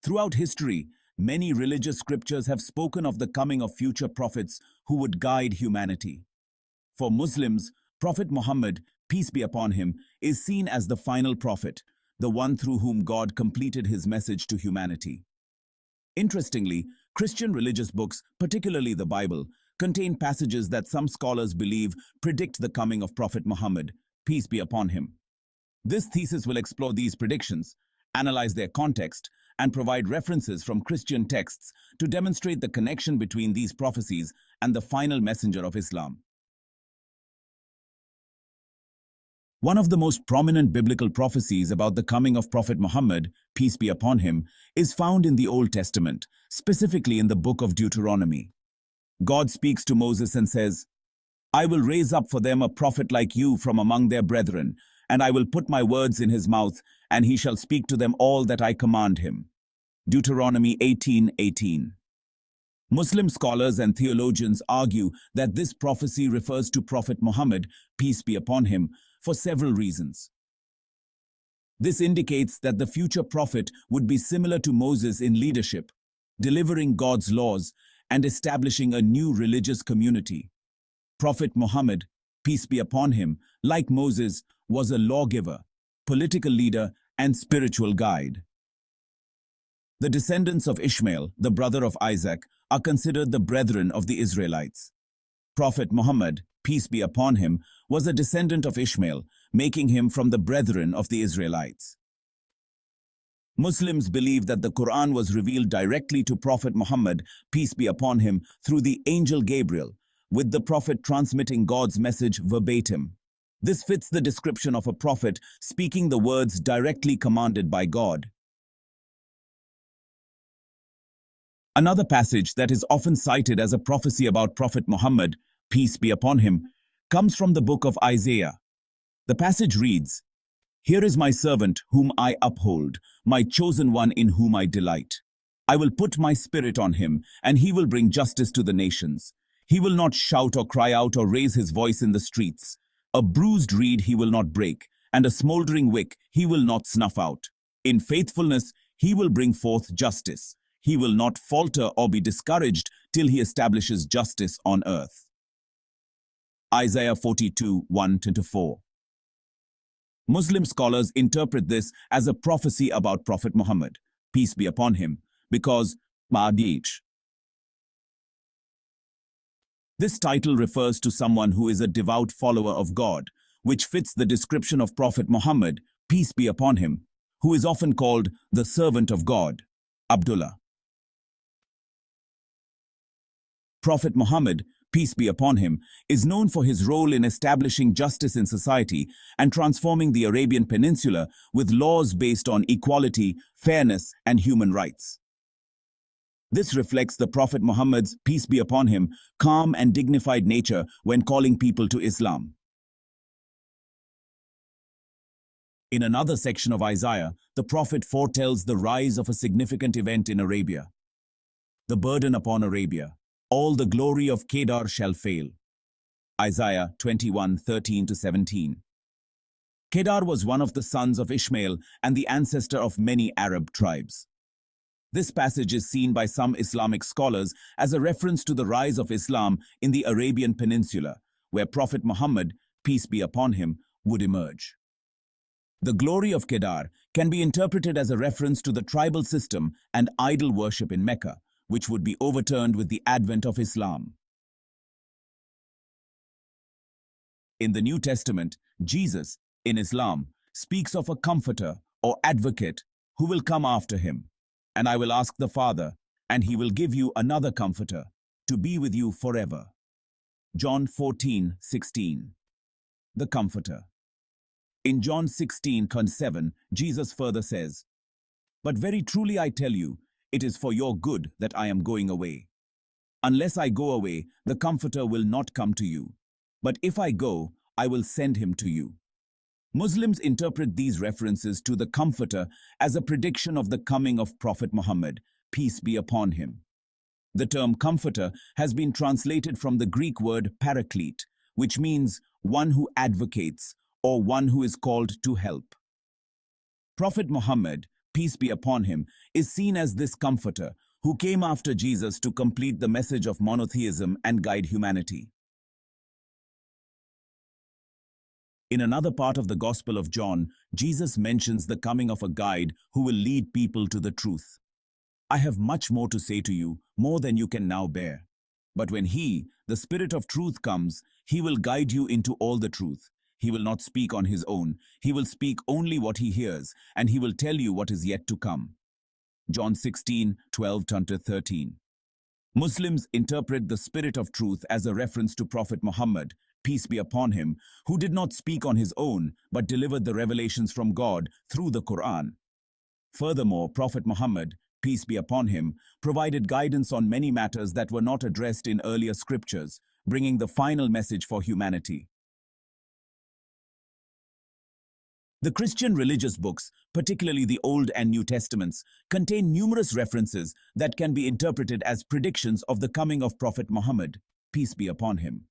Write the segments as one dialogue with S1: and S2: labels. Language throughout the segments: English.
S1: Throughout history, many religious scriptures have spoken of the coming of future prophets who would guide humanity. For Muslims, Prophet Muhammad, peace be upon him, is seen as the final prophet, the one through whom God completed his message to humanity. Interestingly, Christian religious books, particularly the Bible, contain passages that some scholars believe predict the coming of Prophet Muhammad, peace be upon him. This thesis will explore these predictions, analyze their context, and provide references from Christian texts to demonstrate the connection between these prophecies and the final messenger of Islam. One of the most prominent biblical prophecies about the coming of Prophet Muhammad, peace be upon him, is found in the Old Testament, specifically in the book of Deuteronomy. God speaks to Moses and says, "I will raise up for them a prophet like you from among their brethren, and I will put my words in his mouth, and he shall speak to them all that I command him." Deuteronomy 18:18. Muslim scholars and theologians argue that this prophecy refers to Prophet Muhammad, peace be upon him, for several reasons. This indicates that the future prophet would be similar to Moses in leadership, delivering God's laws and establishing a new religious community. Prophet Muhammad, peace be upon him, like Moses, was a lawgiver, political leader, and spiritual guide. The descendants of Ishmael, the brother of Isaac, are considered the brethren of the Israelites. Prophet Muhammad, peace be upon him, was a descendant of Ishmael, making him from the brethren of the Israelites. Muslims believe that the Quran was revealed directly to Prophet Muhammad, peace be upon him, through the angel Gabriel, with the prophet transmitting God's message verbatim. This fits the description of a prophet speaking the words directly commanded by God. Another passage that is often cited as a prophecy about Prophet Muhammad, peace be upon him, comes from the book of Isaiah. The passage reads, "Here is my servant whom I uphold, my chosen one in whom I delight. I will put my spirit on him, and he will bring justice to the nations. He will not shout or cry out or raise his voice in the streets. A bruised reed he will not break, and a smoldering wick he will not snuff out. In faithfulness he will bring forth justice. He will not falter or be discouraged till he establishes justice on earth." Isaiah 42:1-4. Muslim scholars interpret this as a prophecy about Prophet Muhammad, peace be upon him, because Ma'adich. This title refers to someone who is a devout follower of God, which fits the description of Prophet Muhammad, peace be upon him, who is often called the servant of God, Abdullah. Prophet Muhammad, peace be upon him, is known for his role in establishing justice in society and transforming the Arabian Peninsula with laws based on equality, fairness, and human rights. This reflects the Prophet Muhammad's, peace be upon him, calm and dignified nature when calling people to Islam. In another section of Isaiah, the Prophet foretells the rise of a significant event in Arabia. The burden upon Arabia. All the glory of Kedar shall fail. Isaiah 21:13-17. Kedar was one of the sons of Ishmael and the ancestor of many Arab tribes. This passage is seen by some Islamic scholars as a reference to the rise of Islam in the Arabian Peninsula, where Prophet Muhammad, peace be upon him, would emerge. The glory of Kedar can be interpreted as a reference to the tribal system and idol worship in Mecca, which would be overturned with the advent of Islam. In the New Testament, Jesus, in Islam, speaks of a comforter or advocate who will come after him. "And I will ask the Father, and he will give you another comforter, to be with you forever." John 14:16. The Comforter. In John 16:7, Jesus further says, "But very truly I tell you, it is for your good that I am going away. Unless I go away, the Comforter will not come to you. But if I go, I will send him to you." Muslims interpret these references to the Comforter as a prediction of the coming of Prophet Muhammad, peace be upon him. The term Comforter has been translated from the Greek word paraclete, which means one who advocates or one who is called to help. Prophet Muhammad, peace be upon him, is seen as this comforter who came after Jesus to complete the message of monotheism and guide humanity. In another part of the Gospel of John, Jesus mentions the coming of a guide who will lead people to the truth. I have much more to say to you, more than you can now bear. But when he, the Spirit of truth, comes, he will guide you into all the truth. He will not speak on his own. He will speak only what he hears, and he will tell you what is yet to come. John 16:12-13. Muslims interpret the Spirit of truth as a reference to Prophet Muhammad, peace be upon him, who did not speak on his own, but delivered the revelations from God through the Quran. Furthermore, Prophet Muhammad, peace be upon him, provided guidance on many matters that were not addressed in earlier scriptures, bringing the final message for humanity. The Christian religious books, particularly the Old and New Testaments, contain numerous references that can be interpreted as predictions of the coming of Prophet Muhammad, peace be upon him.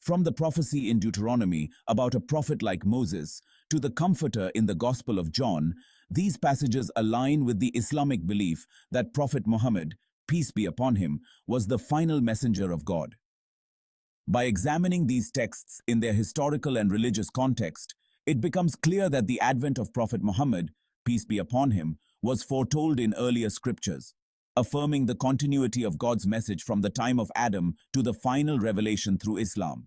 S1: From the prophecy in Deuteronomy about a prophet like Moses to the comforter in the Gospel of John, these passages align with the Islamic belief that Prophet Muhammad, peace be upon him, was the final messenger of God. By examining these texts in their historical and religious context, it becomes clear that the advent of Prophet Muhammad, peace be upon him, was foretold in earlier scriptures, affirming the continuity of God's message from the time of Adam to the final revelation through Islam.